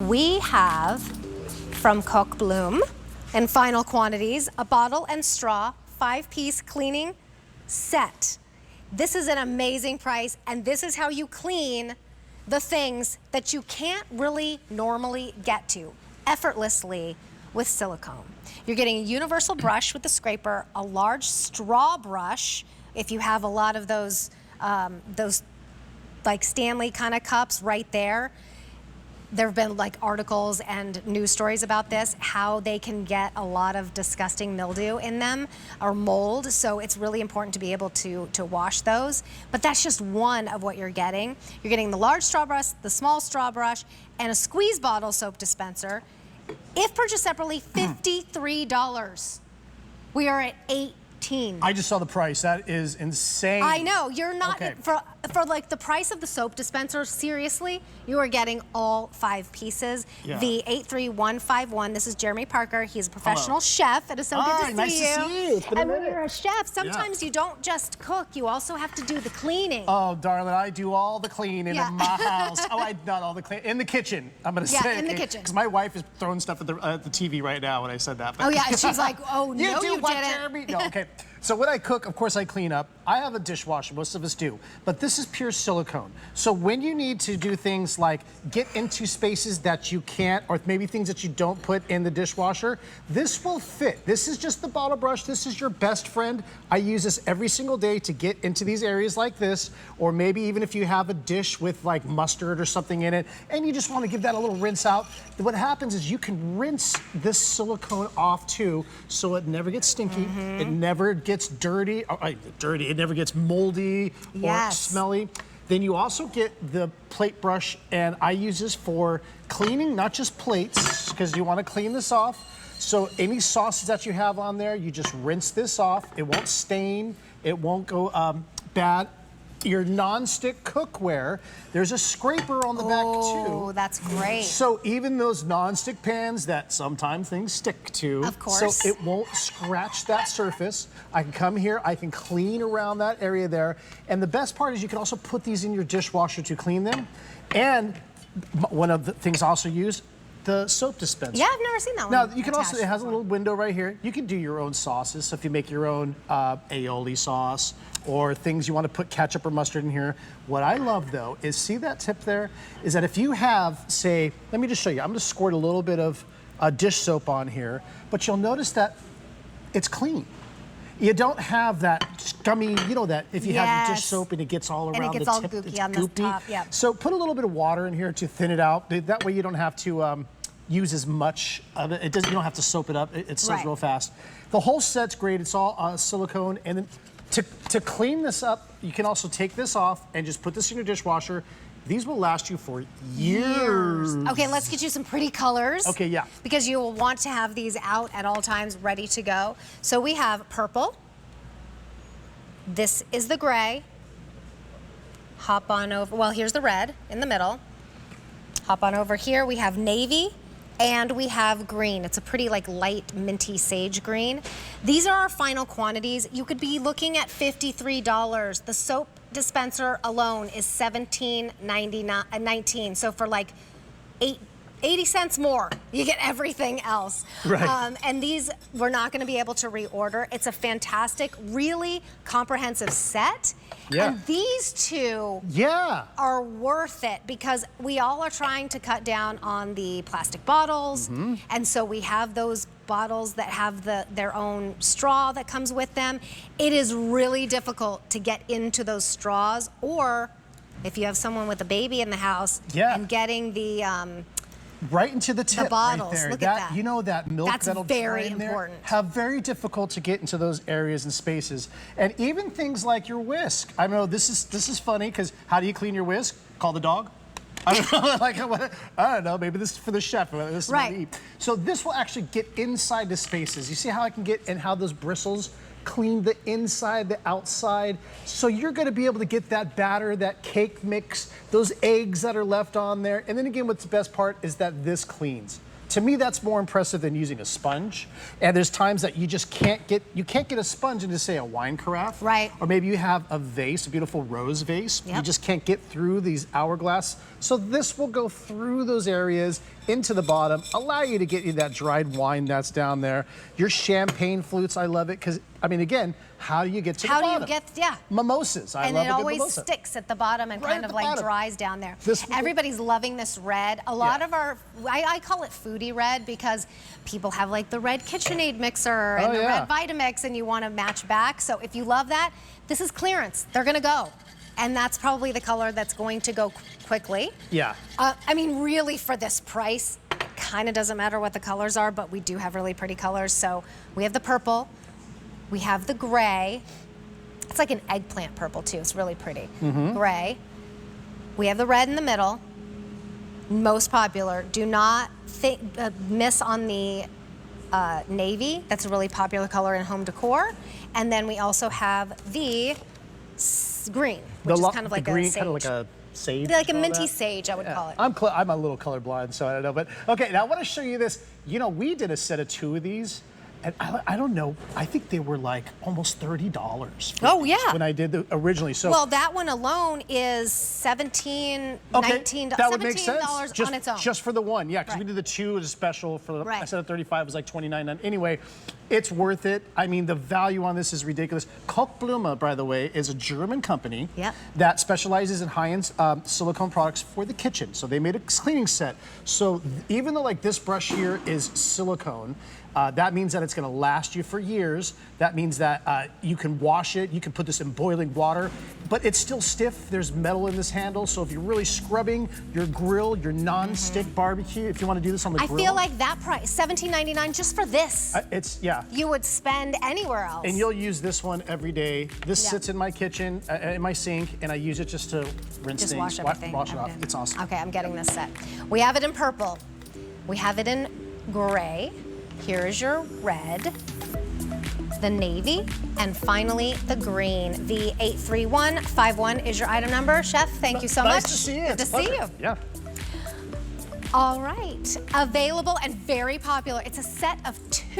we have from Kochblume in final quantities, a bottle and straw, 5-piece cleaning set. This is an amazing price, and this is how you clean the things that you can't really normally get to effortlessly with silicone. You're getting a universal brush with the scraper, a large straw brush, if you have a lot of those like Stanley kind of cups right there. There have been like articles and news stories about this, how they can get a lot of disgusting mildew in them or mold. So it's really important to be able to wash those. But that's just one of what you're getting. You're getting the large straw brush, the small straw brush, and a squeeze bottle soap dispenser. If purchased separately, $53. We are at $18. I just saw the price. That is insane. I know. You're not, okay. For like the price of the soap dispenser, seriously, you are getting all 5 pieces. Yeah. The 83151, this is Jeremy Parker. He's a professional chef. It is so good to nice see you. To see you. It's been a and when minute. you're a chef, sometimes you don't just cook, you also have to do the cleaning. Oh, darling, I do all the cleaning in my house. Oh, not all the cleaning. In the kitchen, I'm going to say. Yeah, in the kitchen. Because my wife is throwing stuff at the TV right now when I said that. But Oh, yeah, and she's like, oh, no, you you what, didn't. Jeremy? No, okay. So when I cook, of course I clean up. I have a dishwasher, most of us do, but this is pure silicone. So when you need to do things like get into spaces that you can't, or maybe things that you don't put in the dishwasher, this will fit. This is just the bottle brush. This is your best friend. I use this every single day to get into these areas like this, or maybe even if you have a dish with like mustard or something in it, and you just want to give that a little rinse out. What happens is you can rinse this silicone off too, so it never gets stinky, it never gets dirty, it never gets moldy or smelly. Then you also get the plate brush, and I use this for cleaning, not just plates, because you want to clean this off. So any sauces that you have on there, you just rinse this off. It won't stain, it won't go bad. Your non-stick cookware, there's a scraper on the back too. Oh, that's great. So even those non-stick pans that sometimes things stick to, of course, so it won't scratch that surface. I can come here, I can clean around that area there. And the best part is you can also put these in your dishwasher to clean them. And one of the things I also use, the soap dispenser. Yeah, I've never seen that one. Now, you can also, it has a little window right here. You can do your own sauces. So if you make your own aioli sauce or things you want to put ketchup or mustard in here. What I love, though, is see that tip there? Is that if you have, say, let me just show you. I'm going to squirt a little bit of dish soap on here, but you'll notice that it's clean. You don't have that scummy, you know, that if you have your dish soap and it gets all around the tip, all gooky it's on the top. Yep. So put a little bit of water in here to thin it out. That way you don't have to use as much of it. You don't have to soap it up. It soaks real fast. The whole set's great. It's all silicone. And then to clean this up, you can also take this off and just put this in your dishwasher. These will last you for years. Okay, let's get you some pretty colors. Okay, yeah. Because you will want to have these out at all times, ready to go. So we have purple. This is the gray. Hop on over, well, here's the red in the middle. Hop on over here, we have navy. And we have green. It's a pretty like light minty sage green. These are our final quantities. You could be looking at $53. The soap dispenser alone is $17.19. So for like 80 cents more, you get everything else. Right. And these, we're not gonna be able to reorder. It's a fantastic, really comprehensive set. Yeah. And these two are worth it because we all are trying to cut down on the plastic bottles. And so we have those bottles that have their own straw that comes with them. It is really difficult to get into those straws, or if you have someone with a baby in the house and getting the right into the tip, the bottles. right there. Look at that. You know that milk that'll very drain important. There, how very difficult to get into those areas and spaces. And even things like your whisk. I know this is funny because how do you clean your whisk? Call the dog? I don't know, I don't know, maybe this is for the chef, this is what we eat. So this will actually get inside the spaces. You see how I can get and how those bristles clean the inside, the outside. So you're gonna be able to get that batter, that cake mix, those eggs that are left on there. And then again, what's the best part is that this cleans. To me, that's more impressive than using a sponge. And there's times that you just can't get a sponge into, say, a wine carafe. Right. Or maybe you have a vase, a beautiful rose vase. You just can't get through these hourglass. So this will go through those areas into the bottom, allow you to get you that dried wine that's down there. Your champagne flutes, I love it, because, I mean, again, how do you get to the bottom? How do you get, yeah. Mimosas, I love a good And it always mimosa. sticks at the bottom and Right kind at of the like bottom. dries down there. This- Everybody's loving this red. A lot of our, I call it foodie red because people have like the red KitchenAid mixer and the red Vitamix and you want to match back. So if you love that, this is clearance. They're going to go. And that's probably the color that's going to go quickly. Yeah. I mean, really for this price, it kind of doesn't matter what the colors are, but we do have really pretty colors. So we have the purple, we have the gray. It's like an eggplant purple too, it's really pretty. Gray. We have the red in the middle, most popular. Do not miss on the navy. That's a really popular color in home decor. And then we also have the green, which is kind of like green, a sage. kind of like a sage. Like a all minty that. sage, I would call it. I'm a little colorblind, so I don't know. But okay, now I want to show you this. You know, we did a set of 2 of these, and I don't know. I think they were like almost $30. Oh, yeah. When I did the originally. So Well, that one alone is $17, $19, that would make sense. $17 on its own. Just for the one, yeah, because we Right. did the 2 as a special for the. I Right. said at 35 was like 29. Anyway, it's worth it. I mean, the value on this is ridiculous. Kochblume, by the way, is a German company Yep. that specializes in high-end silicone products for the kitchen. So they made a cleaning set. So even though like this brush here is silicone, that means that it's going to last you for years. That means that you can wash it. You can put this in boiling water, but it's still stiff. There's metal in this handle. So if you're really scrubbing your grill, your non-stick barbecue, if you want to do this on the I grill. feel like that price, $17.99 just for this, yeah. you would spend anywhere else. And you'll use this one every day. This Yeah. sits in my kitchen, in my sink, and I use it just to rinse Just things, wash everything. wash it off. Okay. It's awesome. Okay, I'm getting this set. We have it in purple. We have it in gray. Here is your red, the navy, and finally the green. The 83151 is your item number. Chef, thank you so much. Nice to see you. Good to It's a see pleasure. you. Yeah. All right, available and very popular. It's a set of 2.